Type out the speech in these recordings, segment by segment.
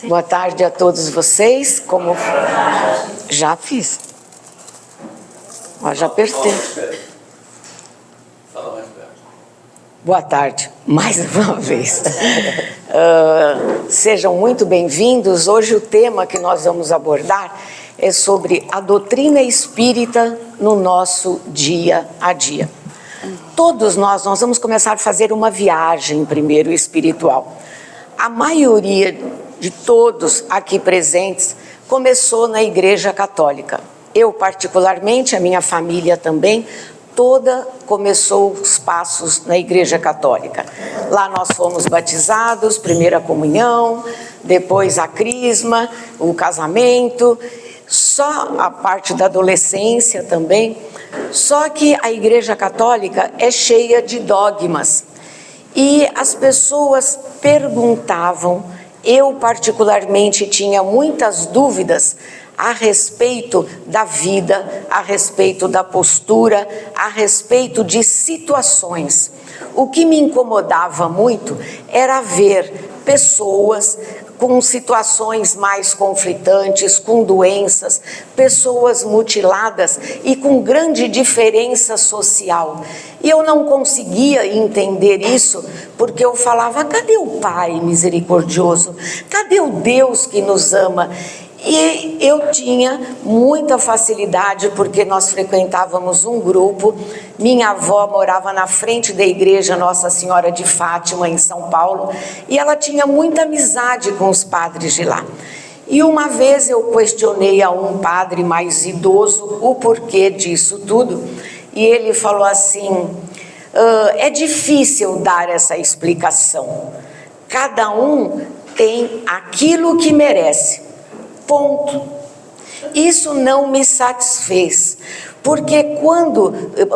Boa tarde a todos vocês. Como já fiz. Ó, já apertei. Boa tarde, mais uma vez. Sejam muito bem-vindos. Hoje o tema que nós vamos abordar é sobre a doutrina espírita no nosso dia a dia. Todos nós vamos começar a fazer uma viagem primeiro espiritual. A maioria de todos aqui presentes começou na Igreja Católica. Eu, particularmente, a minha família também, toda começou os passos na Igreja Católica. Lá nós fomos batizados, primeira comunhão, depois a crisma, o casamento, só a parte da adolescência também. Só que a Igreja Católica é cheia de dogmas. E as pessoas perguntavam, eu particularmente tinha muitas dúvidas a respeito da vida, a respeito da postura, a respeito de situações. O que me incomodava muito era ver pessoas com situações mais conflitantes, com doenças, pessoas mutiladas e com grande diferença social. E eu não conseguia entender isso, porque eu falava, cadê o Pai misericordioso? Cadê o Deus que nos ama? E eu tinha muita facilidade, porque nós frequentávamos um grupo. Minha avó morava na frente da igreja Nossa Senhora de Fátima, em São Paulo, e ela tinha muita amizade com os padres de lá. E uma vez eu questionei a um padre mais idoso o porquê disso tudo, e ele falou assim, é difícil dar essa explicação, cada um tem aquilo que merece. Ponto. Isso não me satisfez, porque quando,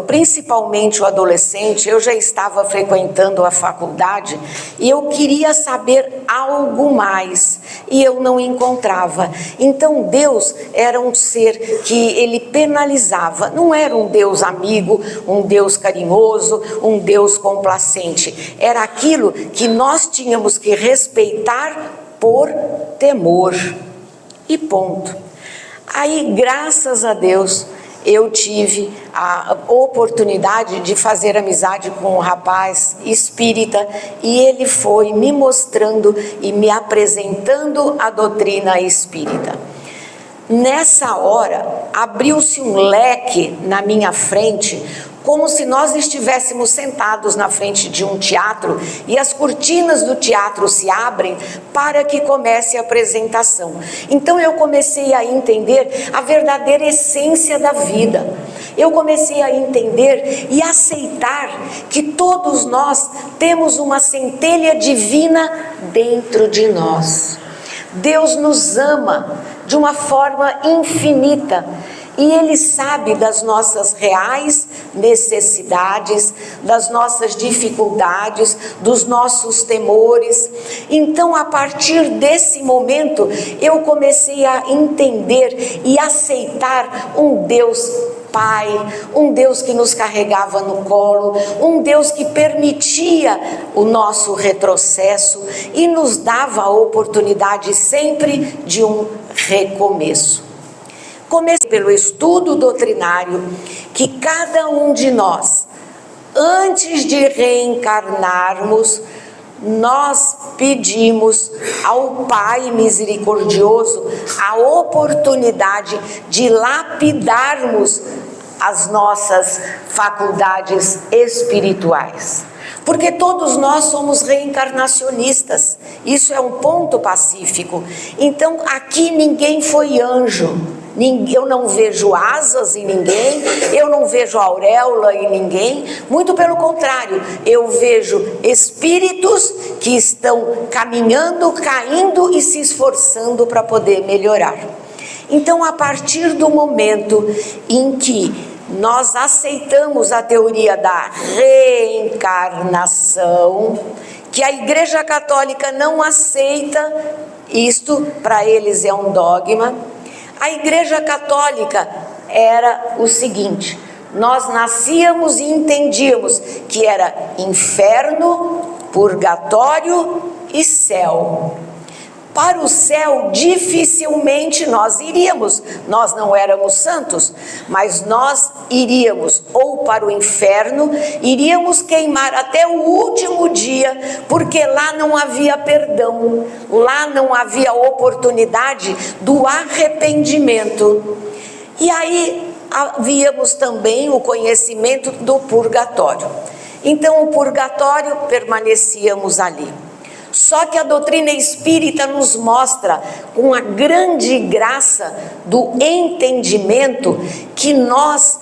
principalmente o adolescente, eu já estava frequentando a faculdade e eu queria saber algo mais e eu não encontrava. Então Deus era um ser que ele penalizava, não era um Deus amigo, um Deus carinhoso, um Deus complacente, era aquilo que nós tínhamos que respeitar por temor. E ponto. Aí, graças a Deus, eu tive a oportunidade de fazer amizade com um rapaz espírita e ele foi me mostrando e me apresentando a doutrina espírita. Nessa hora, abriu-se um leque na minha frente, como se nós estivéssemos sentados na frente de um teatro e as cortinas do teatro se abrem para que comece a apresentação. Então eu comecei a entender a verdadeira essência da vida. Eu comecei a entender e aceitar que todos nós temos uma centelha divina dentro de nós. Deus nos ama de uma forma infinita. E Ele sabe das nossas reais necessidades, das nossas dificuldades, dos nossos temores. Então, a partir desse momento, eu comecei a entender e aceitar um Deus Pai, um Deus que nos carregava no colo, um Deus que permitia o nosso retrocesso e nos dava a oportunidade sempre de um recomeço. Comecei pelo estudo doutrinário que cada um de nós, antes de reencarnarmos, nós pedimos ao Pai misericordioso a oportunidade de lapidarmos as nossas faculdades espirituais. Porque todos nós somos reencarnacionistas, isso é um ponto pacífico. Então aqui ninguém foi anjo. Eu não vejo asas em ninguém, eu não vejo auréola em ninguém, muito pelo contrário, eu vejo espíritos que estão caminhando, caindo e se esforçando para poder melhorar. Então, a partir do momento em que nós aceitamos a teoria da reencarnação, que a Igreja Católica não aceita, isto para eles é um dogma. A Igreja Católica era o seguinte, nós nascíamos e entendíamos que era inferno, purgatório e céu. Para o céu dificilmente nós iríamos, nós não éramos santos, mas nós iríamos ou para o inferno, iríamos queimar até o último dia, porque lá não havia perdão, lá não havia oportunidade do arrependimento. E aí havíamos também o conhecimento do purgatório. Então o purgatório, permanecíamos ali. Só que a doutrina espírita nos mostra, com a grande graça do entendimento, que nós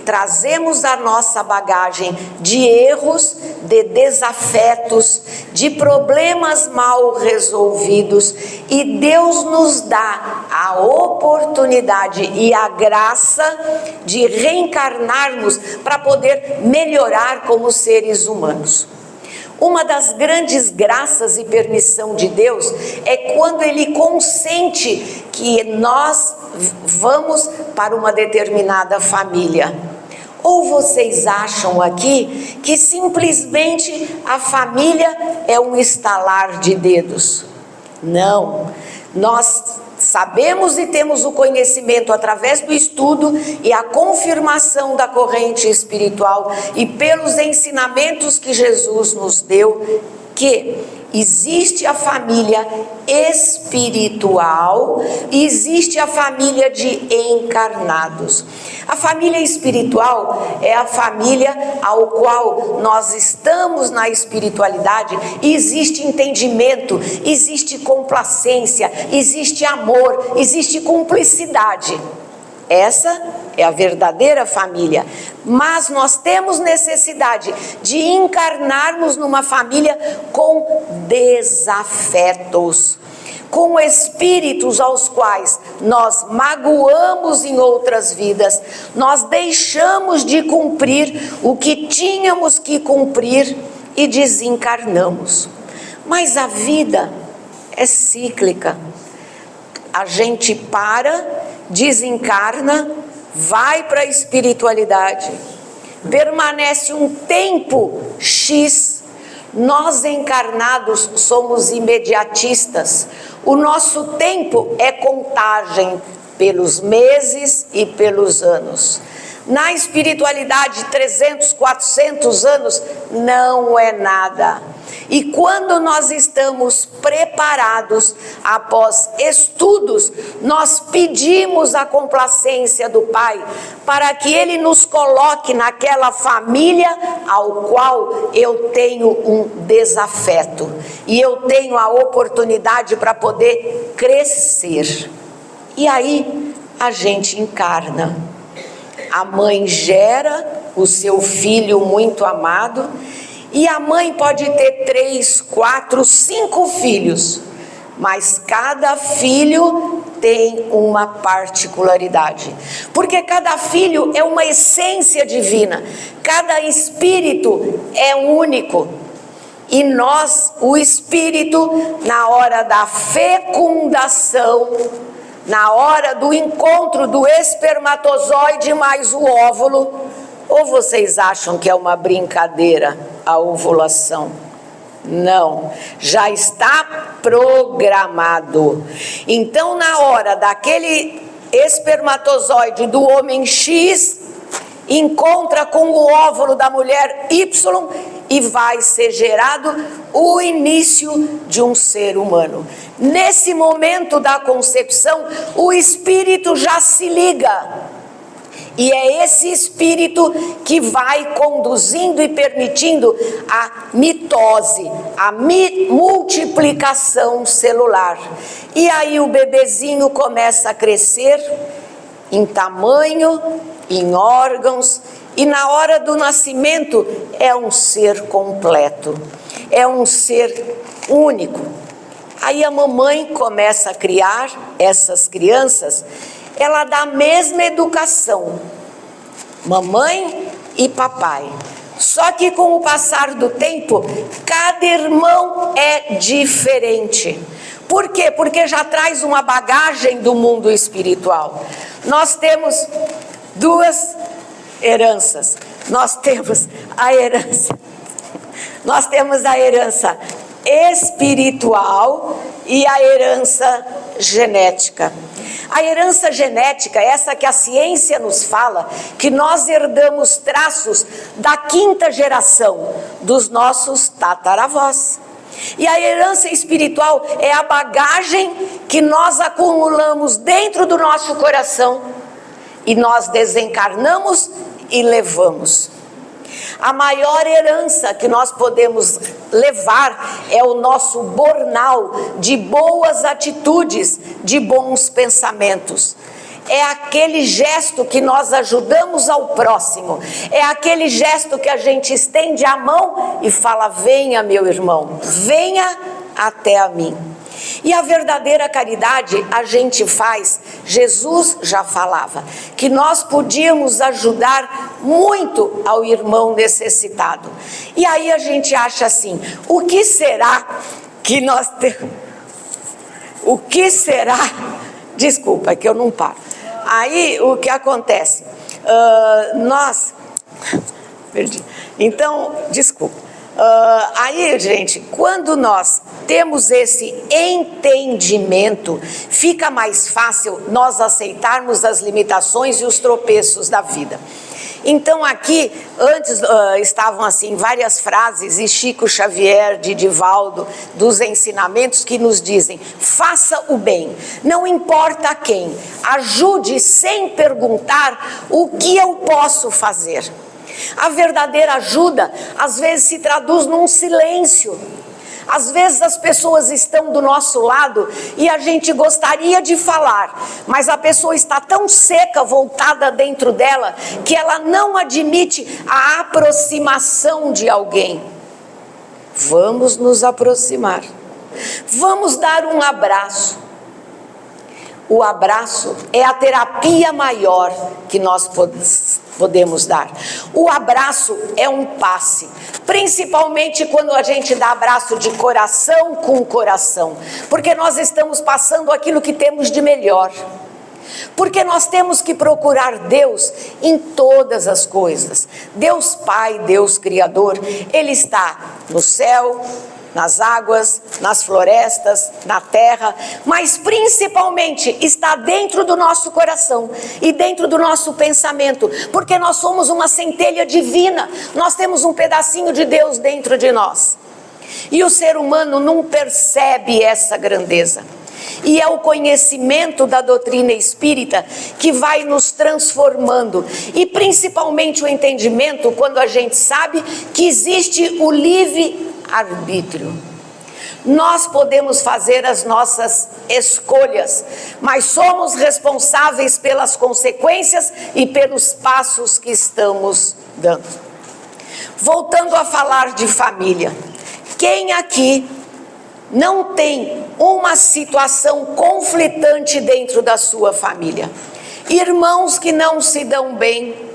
trazemos a nossa bagagem de erros, de desafetos, de problemas mal resolvidos, e Deus nos dá a oportunidade e a graça de reencarnarmos para poder melhorar como seres humanos. Uma das grandes graças e permissão de Deus é quando Ele consente que nós vamos para uma determinada família. Ou vocês acham aqui que simplesmente a família é um estalar de dedos? Não, nós sabemos e temos o conhecimento através do estudo e a confirmação da corrente espiritual e pelos ensinamentos que Jesus nos deu, que existe a família espiritual e existe a família de encarnados. A família espiritual é a família ao qual nós estamos na espiritualidade e existe entendimento, existe complacência, existe amor, existe cumplicidade. Essa é a verdadeira família, mas nós temos necessidade de encarnarmos numa família com desafetos, com espíritos aos quais nós magoamos em outras vidas, nós deixamos de cumprir o que tínhamos que cumprir e desencarnamos. Mas a vida é cíclica, a gente desencarna, vai para a espiritualidade, permanece um tempo X. Nós encarnados somos imediatistas, o nosso tempo é contagem pelos meses e pelos anos. Na espiritualidade, 300, 400 anos não é nada. E quando nós estamos preparados, após estudos, nós pedimos a complacência do Pai para que Ele nos coloque naquela família ao qual eu tenho um desafeto e eu tenho a oportunidade para poder crescer. E aí a gente encarna. A mãe gera o seu filho muito amado, e a mãe pode ter 3, 4, 5 filhos, mas cada filho tem uma particularidade, porque cada filho é uma essência divina, cada espírito é único. E nós, o espírito, na hora da fecundação, na hora do encontro do espermatozoide mais o óvulo, ou vocês acham que é uma brincadeira a ovulação? Não, já está programado. Então, na hora daquele espermatozoide do homem X, encontra com o óvulo da mulher Y e vai ser gerado o início de um ser humano. Nesse momento da concepção, o espírito já se liga. E é esse espírito que vai conduzindo e permitindo a mitose, a multiplicação celular. E aí o bebezinho começa a crescer em tamanho, em órgãos, e na hora do nascimento é um ser completo, é um ser único. Aí a mamãe começa a criar essas crianças, ela dá a mesma educação, mamãe e papai. Só que com o passar do tempo, cada irmão é diferente. Por quê? Porque já traz uma bagagem do mundo espiritual. Nós temos duas heranças. Nós temos a herança espiritual e a herança genética. A herança genética, essa que a ciência nos fala, que nós herdamos traços da 5ª geração dos nossos tataravós. E a herança espiritual é a bagagem que nós acumulamos dentro do nosso coração e nós desencarnamos e levamos. A maior herança que nós podemos levar é o nosso bornal de boas atitudes, de bons pensamentos. É aquele gesto que nós ajudamos ao próximo, é aquele gesto que a gente estende a mão e fala: venha, meu irmão, venha até a mim. E a verdadeira caridade a gente faz, Jesus já falava, que nós podíamos ajudar muito ao irmão necessitado. E aí a gente acha assim: o que será que nós temos? O que será? Desculpa, é que eu não paro. Aí o que acontece? Perdi. Então, desculpa. Aí, gente, quando nós temos esse entendimento, fica mais fácil nós aceitarmos as limitações e os tropeços da vida. Então aqui, antes estavam assim várias frases, e Chico Xavier, de Divaldo, dos ensinamentos que nos dizem: faça o bem, não importa a quem, ajude sem perguntar o que eu posso fazer. A verdadeira ajuda, às vezes, se traduz num silêncio. Às vezes as pessoas estão do nosso lado e a gente gostaria de falar, mas a pessoa está tão seca, voltada dentro dela, que ela não admite a aproximação de alguém. Vamos nos aproximar. Vamos dar um abraço. O abraço é a terapia maior que nós podemos dar. O abraço é um passe, principalmente quando a gente dá abraço de coração com coração, porque nós estamos passando aquilo que temos de melhor. Porque nós temos que procurar Deus em todas as coisas. Deus Pai, Deus Criador, Ele está no céu, nas águas, nas florestas, na terra, mas principalmente está dentro do nosso coração e dentro do nosso pensamento, porque nós somos uma centelha divina, nós temos um pedacinho de Deus dentro de nós. E o ser humano não percebe essa grandeza. E é o conhecimento da doutrina espírita que vai nos transformando, e principalmente o entendimento quando a gente sabe que existe o livre-arbítrio. Nós podemos fazer as nossas escolhas, mas somos responsáveis pelas consequências e pelos passos que estamos dando. Voltando a falar de família, quem aqui não tem uma situação conflitante dentro da sua família? Irmãos que não se dão bem,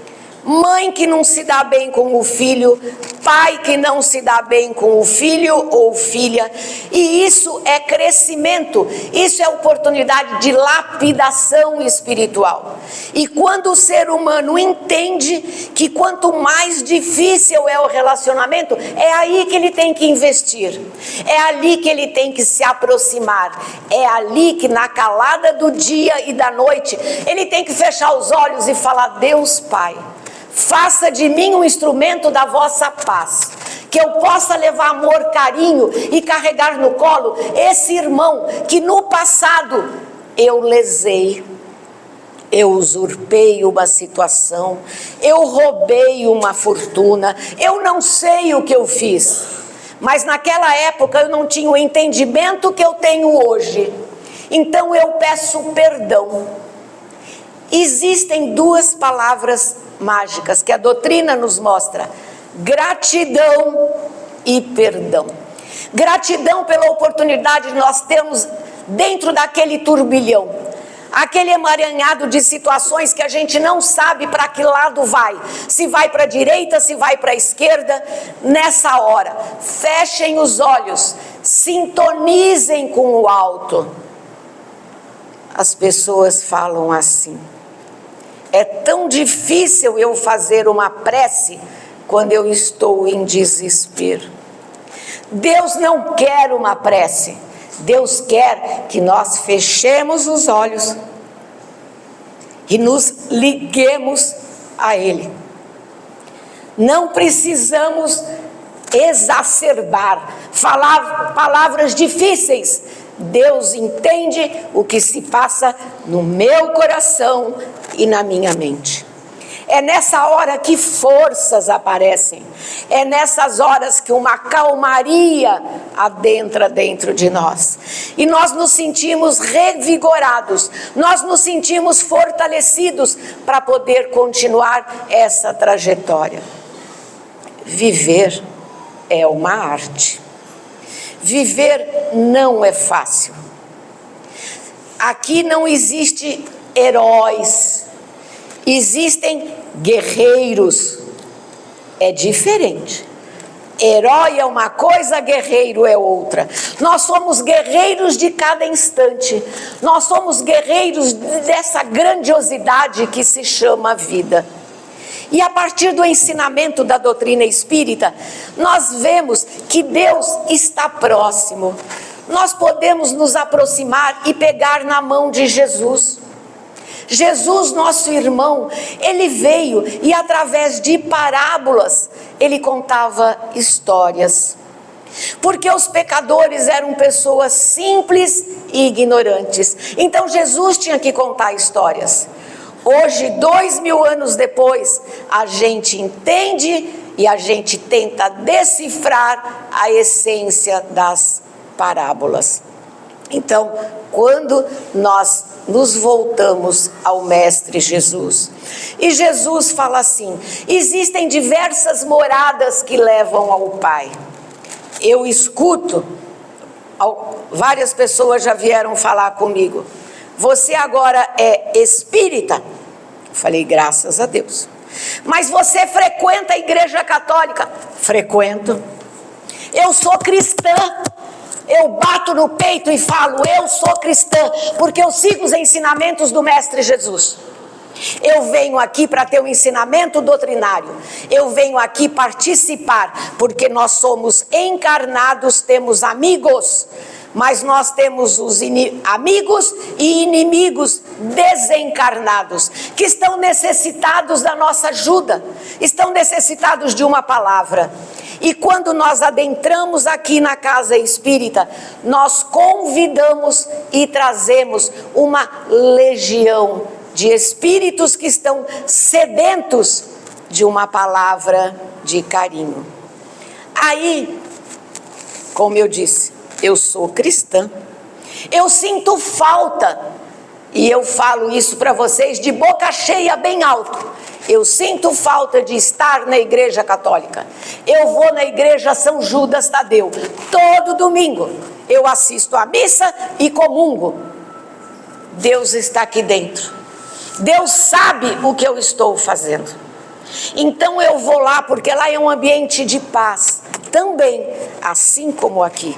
mãe que não se dá bem com o filho, pai que não se dá bem com o filho ou filha, e isso é crescimento, isso é oportunidade de lapidação espiritual. E quando o ser humano entende que quanto mais difícil é o relacionamento, é aí que ele tem que investir, é ali que ele tem que se aproximar, é ali que na calada do dia e da noite, ele tem que fechar os olhos e falar: Deus Pai, faça de mim um instrumento da vossa paz, que eu possa levar amor, carinho e carregar no colo esse irmão que no passado eu lesei, eu usurpei uma situação, eu roubei uma fortuna, eu não sei o que eu fiz, mas naquela época eu não tinha o entendimento que eu tenho hoje, então eu peço perdão. Existem duas palavras mágicas que a doutrina nos mostra: gratidão e perdão. Gratidão pela oportunidade que nós temos dentro daquele turbilhão, aquele emaranhado de situações que a gente não sabe para que lado vai, se vai para a direita, se vai para a esquerda. Nessa hora, fechem os olhos, sintonizem com o alto. As pessoas falam assim: é tão difícil eu fazer uma prece quando eu estou em desespero. Deus não quer uma prece. Deus quer que nós fechemos os olhos e nos liguemos a Ele. Não precisamos exacerbar, falar palavras difíceis. Deus entende o que se passa no meu coração e na minha mente. É nessa hora que forças aparecem. É nessas horas que uma calmaria adentra dentro de nós. E nós nos sentimos revigorados. Nós nos sentimos fortalecidos para poder continuar essa trajetória. Viver é uma arte. Viver não é fácil. Aqui não existe heróis. Existem guerreiros. É diferente. Herói é uma coisa, guerreiro é outra. Nós somos guerreiros de cada instante. Nós somos guerreiros dessa grandiosidade que se chama vida. E a partir do ensinamento da doutrina espírita, nós vemos que Deus está próximo. Nós podemos nos aproximar e pegar na mão de Jesus. Jesus, nosso irmão, ele veio e através de parábolas, ele contava histórias. Porque os pecadores eram pessoas simples e ignorantes. Então Jesus tinha que contar histórias. Hoje, 2000 anos depois, a gente entende e a gente tenta decifrar a essência das parábolas. Então, quando nós nos voltamos ao Mestre Jesus, e Jesus fala assim: existem diversas moradas que levam ao Pai. Eu escuto, várias pessoas já vieram falar comigo: você agora é espírita? Eu falei, graças a Deus. Mas você frequenta a igreja católica? Frequento. Eu sou cristã. Eu bato no peito e falo, eu sou cristã, porque eu sigo os ensinamentos do Mestre Jesus. Eu venho aqui para ter um ensinamento doutrinário. Eu venho aqui participar, porque nós somos encarnados, temos amigos, mas nós temos os amigos e inimigos desencarnados, que estão necessitados da nossa ajuda, estão necessitados de uma palavra. E quando nós adentramos aqui na casa espírita, nós convidamos e trazemos uma legião de espíritos que estão sedentos de uma palavra de carinho. Aí, como eu disse, eu sou cristã. Eu sinto falta, e eu falo isso para vocês de boca cheia, bem alto. Eu sinto falta de estar na igreja católica. Eu vou na igreja São Judas Tadeu. Todo domingo eu assisto à missa e comungo. Deus está aqui dentro. Deus sabe o que eu estou fazendo. Então eu vou lá porque lá é um ambiente de paz. Também, assim como aqui.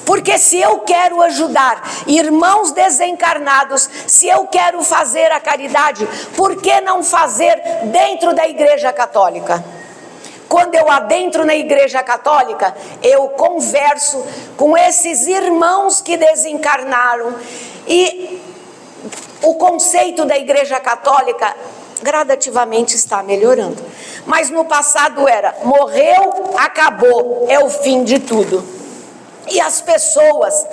Porque se eu quero ajudar irmãos desencarnados, se eu quero fazer a caridade, por que não fazer dentro da igreja católica? Quando eu adentro na igreja católica, eu converso com esses irmãos que desencarnaram. E o conceito da igreja católica gradativamente está melhorando. Mas no passado era, morreu, acabou, é o fim de tudo. E as pessoas,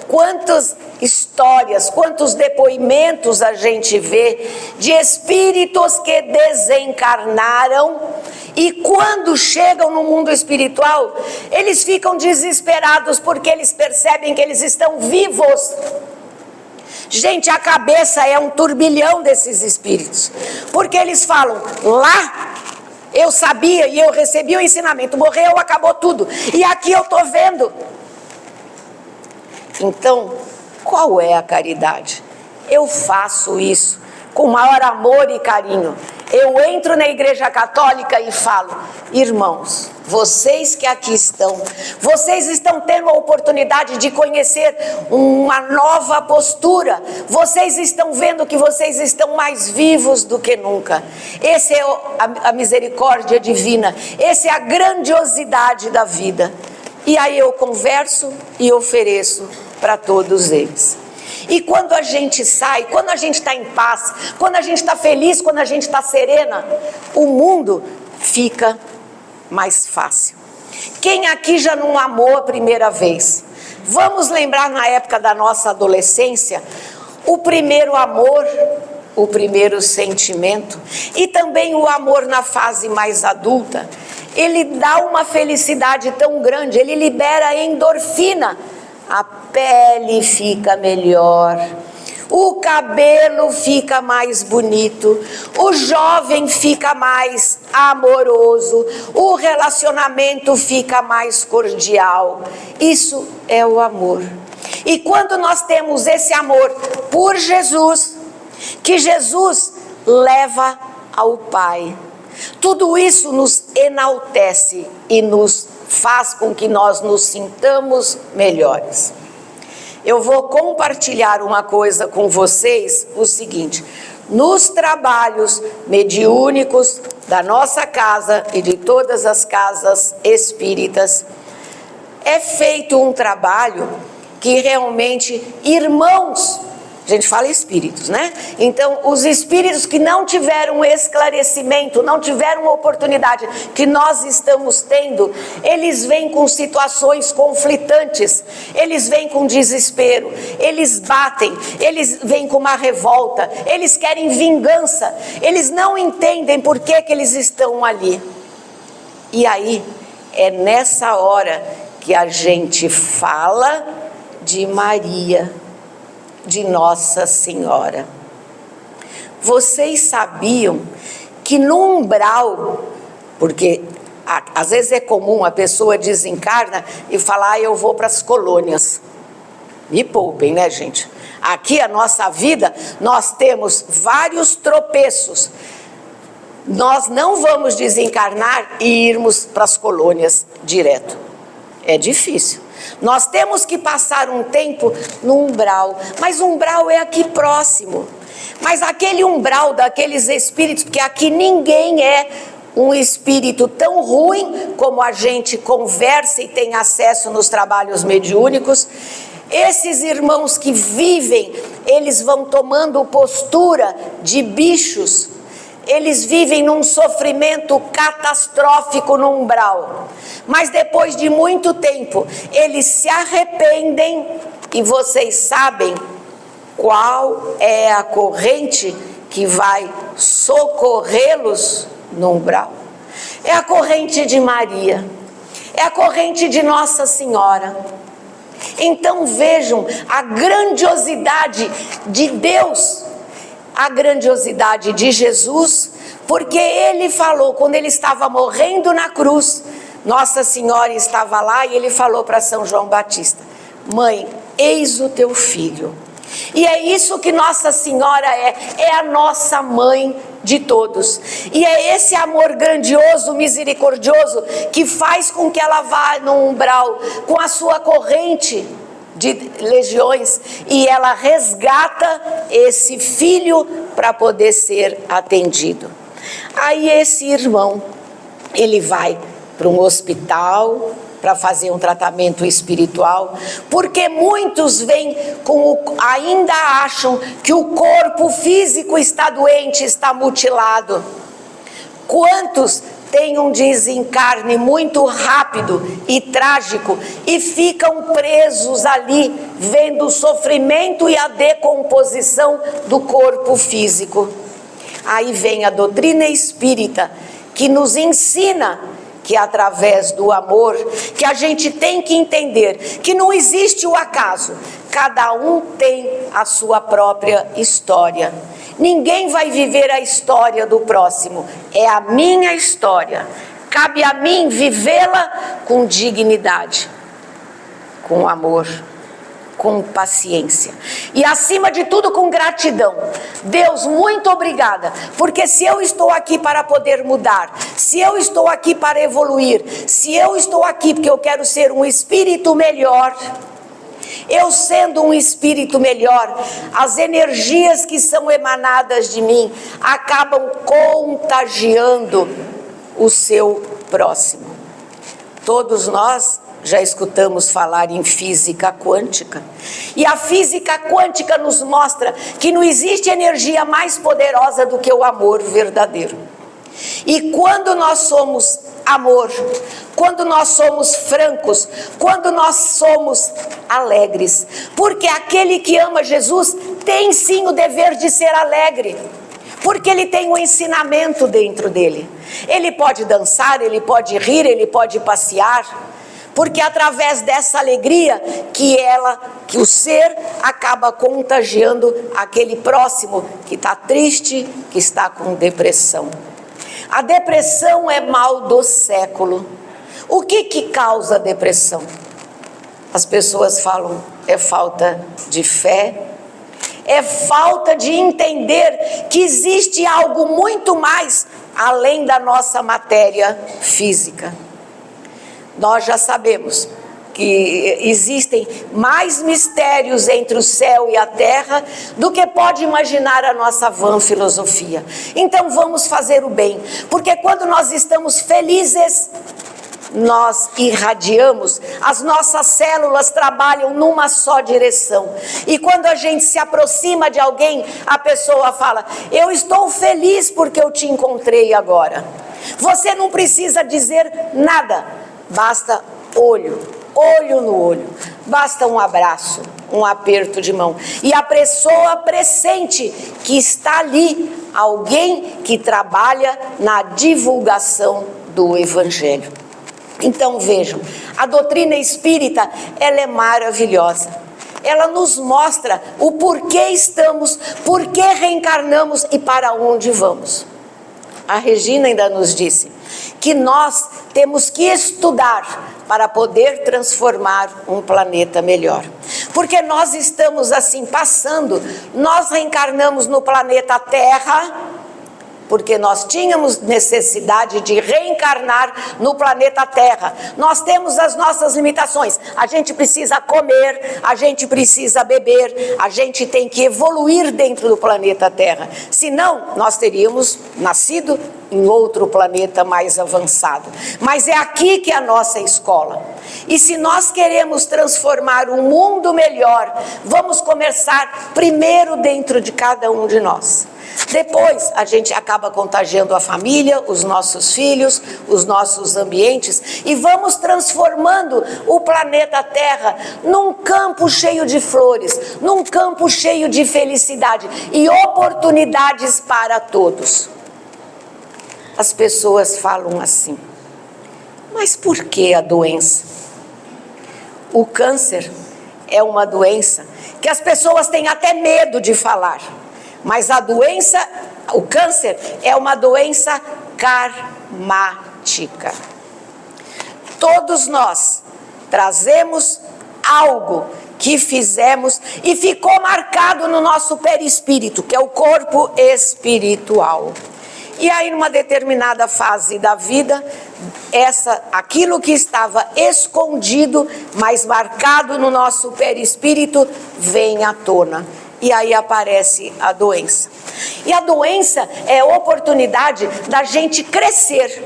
quantas histórias, quantos depoimentos a gente vê de espíritos que desencarnaram e quando chegam no mundo espiritual, eles ficam desesperados porque eles percebem que eles estão vivos. Gente, a cabeça é um turbilhão desses espíritos, porque eles falam, lá eu sabia e eu recebi o ensinamento, morreu, acabou tudo, e aqui eu estou vendo. Então, qual é a caridade? Eu faço isso com maior amor e carinho. Eu entro na igreja católica e falo, irmãos, vocês que aqui estão, vocês estão tendo a oportunidade de conhecer uma nova postura, vocês estão vendo que vocês estão mais vivos do que nunca. Essa é a misericórdia divina, essa é a grandiosidade da vida. E aí eu converso e ofereço para todos eles. E quando a gente sai, quando a gente está em paz, quando a gente está feliz, quando a gente está serena, o mundo fica mais fácil. Quem aqui já não amou a primeira vez? Vamos lembrar na época da nossa adolescência, o primeiro amor, o primeiro sentimento, e também o amor na fase mais adulta. Ele dá uma felicidade tão grande, ele libera endorfina, a pele fica melhor, o cabelo fica mais bonito, o jovem fica mais amoroso, o relacionamento fica mais cordial. Isso é o amor. E quando nós temos esse amor por Jesus, que Jesus leva ao Pai, tudo isso nos enaltece e nos faz com que nós nos sintamos melhores. Eu vou compartilhar uma coisa com vocês, o seguinte: nos trabalhos mediúnicos da nossa casa e de todas as casas espíritas, é feito um trabalho que realmente irmãos, a gente fala espíritos, né? Então, os espíritos que não tiveram esclarecimento, não tiveram oportunidade que nós estamos tendo, eles vêm com situações conflitantes, eles vêm com desespero, eles batem, eles vêm com uma revolta, eles querem vingança, eles não entendem por que eles estão ali. E aí, é nessa hora que a gente fala de Maria, de Nossa Senhora. Vocês sabiam que no umbral, porque às vezes é comum a pessoa desencarna e falar, eu vou para as colônias. Me poupem, né, gente? Aqui a nossa vida, nós temos vários tropeços. Nós não vamos desencarnar e irmos para as colônias direto. É difícil. Nós temos que passar um tempo no umbral, mas o umbral é aqui próximo. Mas aquele umbral daqueles espíritos, porque aqui ninguém é um espírito tão ruim como a gente conversa e tem acesso nos trabalhos mediúnicos. Esses irmãos que vivem, eles vão tomando postura de bichos. Eles vivem num sofrimento catastrófico no umbral, mas depois de muito tempo, eles se arrependem e vocês sabem qual é a corrente que vai socorrê-los no umbral. É a corrente de Maria, é a corrente de Nossa Senhora. Então vejam a grandiosidade de Deus, a grandiosidade de Jesus, porque ele falou, quando ele estava morrendo na cruz, Nossa Senhora estava lá e ele falou para São João Batista, mãe, eis o teu filho. E é isso que Nossa Senhora é a nossa mãe de todos. E é esse amor grandioso, misericordioso, que faz com que ela vá no umbral com a sua corrente de legiões e ela resgata esse filho para poder ser atendido. Aí esse irmão, ele vai para um hospital para fazer um tratamento espiritual, porque muitos vêm ainda acham que o corpo físico está doente, está mutilado. Quantos têm um desencarne muito rápido e trágico e ficam presos ali, vendo o sofrimento e a decomposição do corpo físico. Aí vem a doutrina espírita, que nos ensina que através do amor, que a gente tem que entender que não existe o acaso, cada um tem a sua própria história. Ninguém vai viver a história do próximo, é a minha história. Cabe a mim vivê-la com dignidade, com amor, com paciência e acima de tudo com gratidão. Deus, muito obrigada, porque se eu estou aqui para poder mudar, se eu estou aqui para evoluir, se eu estou aqui porque eu quero ser um espírito melhor, eu sendo um espírito melhor, as energias que são emanadas de mim acabam contagiando o seu próximo. Todos nós já escutamos falar em física quântica. E a física quântica nos mostra que não existe energia mais poderosa do que o amor verdadeiro. E quando nós somos amor, quando nós somos francos, quando nós somos alegres, porque aquele que ama Jesus tem sim o dever de ser alegre, porque ele tem um ensinamento dentro dele. Ele pode dançar, ele pode rir, ele pode passear, porque através dessa alegria que o ser acaba contagiando aquele próximo que está triste, que está com depressão. A depressão é mal do século. O que causa a depressão? As pessoas falam, é falta de fé, é falta de entender que existe algo muito mais além da nossa matéria física. Nós já sabemos que existem mais mistérios entre o céu e a terra do que pode imaginar a nossa vã filosofia. Então vamos fazer o bem, porque quando nós estamos felizes, nós irradiamos, as nossas células trabalham numa só direção. E quando a gente se aproxima de alguém, a pessoa fala, eu estou feliz porque eu te encontrei agora. Você não precisa dizer nada, basta olho no olho, basta um abraço, um aperto de mão, e a pessoa pressente que está ali alguém que trabalha na divulgação do Evangelho. Então vejam, a doutrina espírita, ela é maravilhosa. Ela nos mostra o porquê estamos, porquê reencarnamos e para onde vamos. A Regina ainda nos disse que nós temos que estudar para poder transformar um planeta melhor. Porque nós estamos assim passando, nós reencarnamos no planeta Terra, porque nós tínhamos necessidade de reencarnar no planeta Terra. Nós temos as nossas limitações. A gente precisa comer, a gente precisa beber, a gente tem que evoluir dentro do planeta Terra. Senão, nós teríamos nascido em outro planeta mais avançado. Mas é aqui que é a nossa escola. E se nós queremos transformar um mundo melhor, vamos começar primeiro dentro de cada um de nós. Depois a gente acaba contagiando a família, os nossos filhos, os nossos ambientes, e vamos transformando o planeta Terra num campo cheio de flores, num campo cheio de felicidade e oportunidades para todos. As pessoas falam assim, mas por que a doença? O câncer é uma doença que as pessoas têm até medo de falar. Mas a doença, o câncer, é uma doença karmática. Todos nós trazemos algo que fizemos e ficou marcado no nosso perispírito, que é o corpo espiritual. E aí, numa determinada fase da vida, aquilo que estava escondido, mas marcado no nosso perispírito, vem à tona. E aí aparece a doença. E a doença é a oportunidade da gente crescer.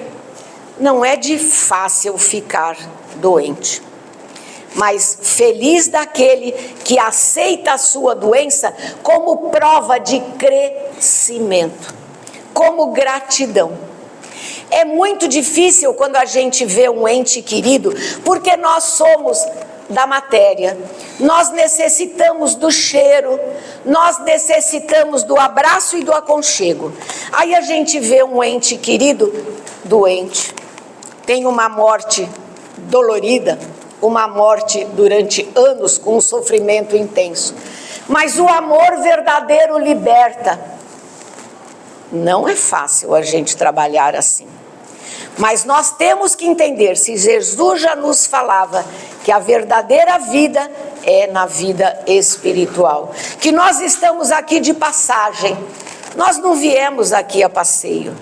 Não é de fácil ficar doente, mas feliz daquele que aceita a sua doença como prova de crescimento, como gratidão. É muito difícil quando a gente vê um ente querido, porque nós somos da matéria, nós necessitamos do cheiro, nós necessitamos do abraço e do aconchego. Aí a gente vê um ente querido doente, tem uma morte dolorida, uma morte durante anos com um sofrimento intenso, mas o amor verdadeiro liberta. Não é fácil a gente trabalhar assim. Mas nós temos que entender, se Jesus já nos falava que a verdadeira vida é na vida espiritual, que nós estamos aqui de passagem, nós não viemos aqui a passeio.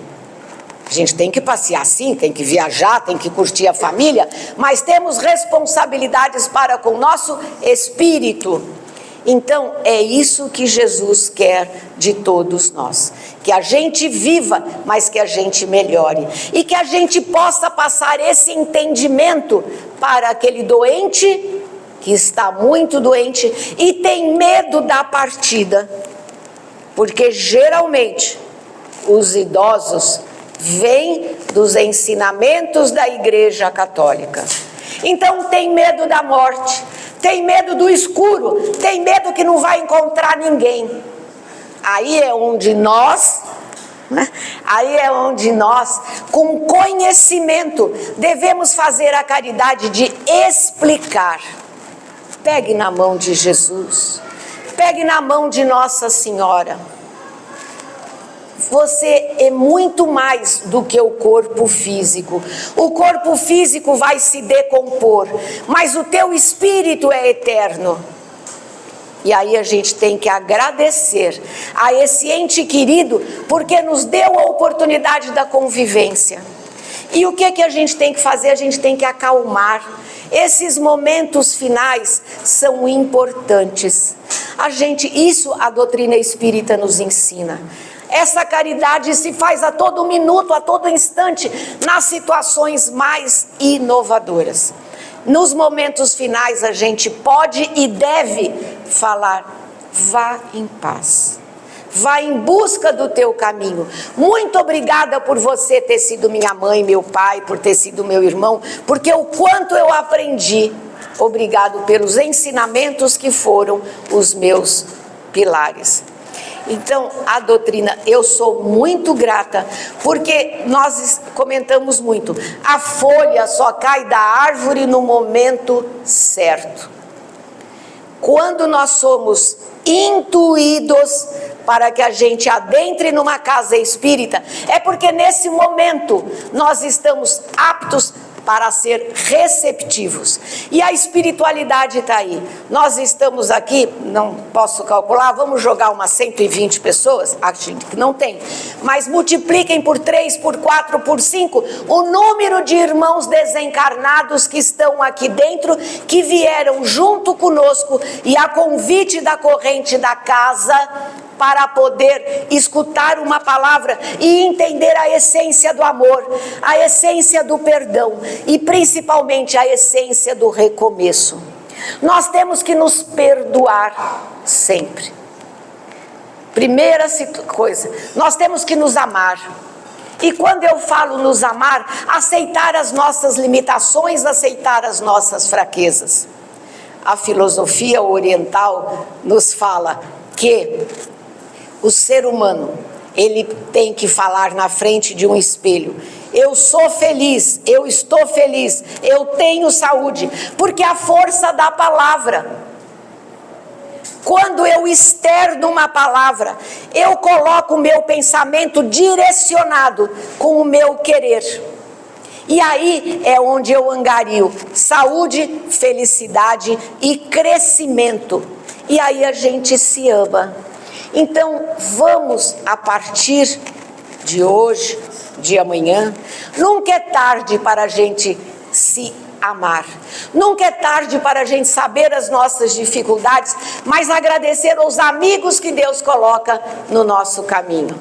A gente tem que passear sim, tem que viajar, tem que curtir a família, mas temos responsabilidades para com o nosso espírito. Então, é isso que Jesus quer de todos nós, que a gente viva, mas que a gente melhore, e que a gente possa passar esse entendimento para aquele doente que está muito doente e tem medo da partida, porque geralmente os idosos vêm dos ensinamentos da Igreja Católica. Então tem medo da morte, tem medo do escuro, tem medo que não vai encontrar ninguém. Aí é onde nós, com conhecimento, devemos fazer a caridade de explicar. Pegue na mão de Jesus, pegue na mão de Nossa Senhora. Você é muito mais do que o corpo físico. O corpo físico vai se decompor, mas o teu espírito é eterno. E aí a gente tem que agradecer a esse ente querido, porque nos deu a oportunidade da convivência. E o que a gente tem que fazer? A gente tem que acalmar. Esses momentos finais são importantes. Isso a doutrina espírita nos ensina. Essa caridade se faz a todo minuto, a todo instante, nas situações mais inovadoras. Nos momentos finais a gente pode e deve falar: vá em paz, vá em busca do teu caminho. Muito obrigada por você ter sido minha mãe, meu pai, por ter sido meu irmão, porque o quanto eu aprendi. Obrigado pelos ensinamentos que foram os meus pilares. Então, a doutrina, eu sou muito grata, porque nós comentamos muito, a folha só cai da árvore no momento certo. Quando nós somos intuídos para que a gente adentre numa casa espírita, é porque nesse momento nós estamos aptos para ser receptivos. E a espiritualidade está aí. Nós estamos aqui, não posso calcular, vamos jogar umas 120 pessoas, acho que não tem, mas multipliquem por 3, por 4, por 5, o número de irmãos desencarnados que estão aqui dentro, que vieram junto conosco e a convite da corrente da casa, para poder escutar uma palavra e entender a essência do amor, a essência do perdão e principalmente a essência do recomeço. Nós temos que nos perdoar sempre. Primeira coisa, nós temos que nos amar. E quando eu falo nos amar, aceitar as nossas limitações, aceitar as nossas fraquezas. A filosofia oriental nos fala que o ser humano, ele tem que falar na frente de um espelho: eu sou feliz, eu estou feliz, eu tenho saúde, porque a força da palavra. Quando eu externo uma palavra, eu coloco o meu pensamento direcionado com o meu querer. E aí é onde eu angario saúde, felicidade e crescimento. E aí a gente se ama. Então, vamos, a partir de hoje, de amanhã, nunca é tarde para a gente se amar. Nunca é tarde para a gente saber as nossas dificuldades, mas agradecer aos amigos que Deus coloca no nosso caminho.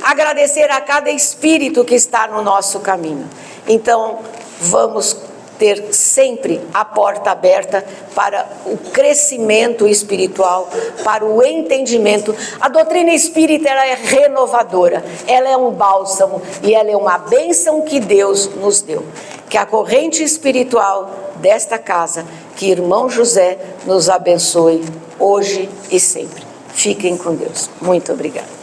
Agradecer a cada espírito que está no nosso caminho. Então, vamos ter sempre a porta aberta para o crescimento espiritual, para o entendimento. A doutrina espírita, ela é renovadora, ela é um bálsamo e ela é uma bênção que Deus nos deu. Que a corrente espiritual desta casa, que irmão José nos abençoe hoje e sempre. Fiquem com Deus. Muito obrigada.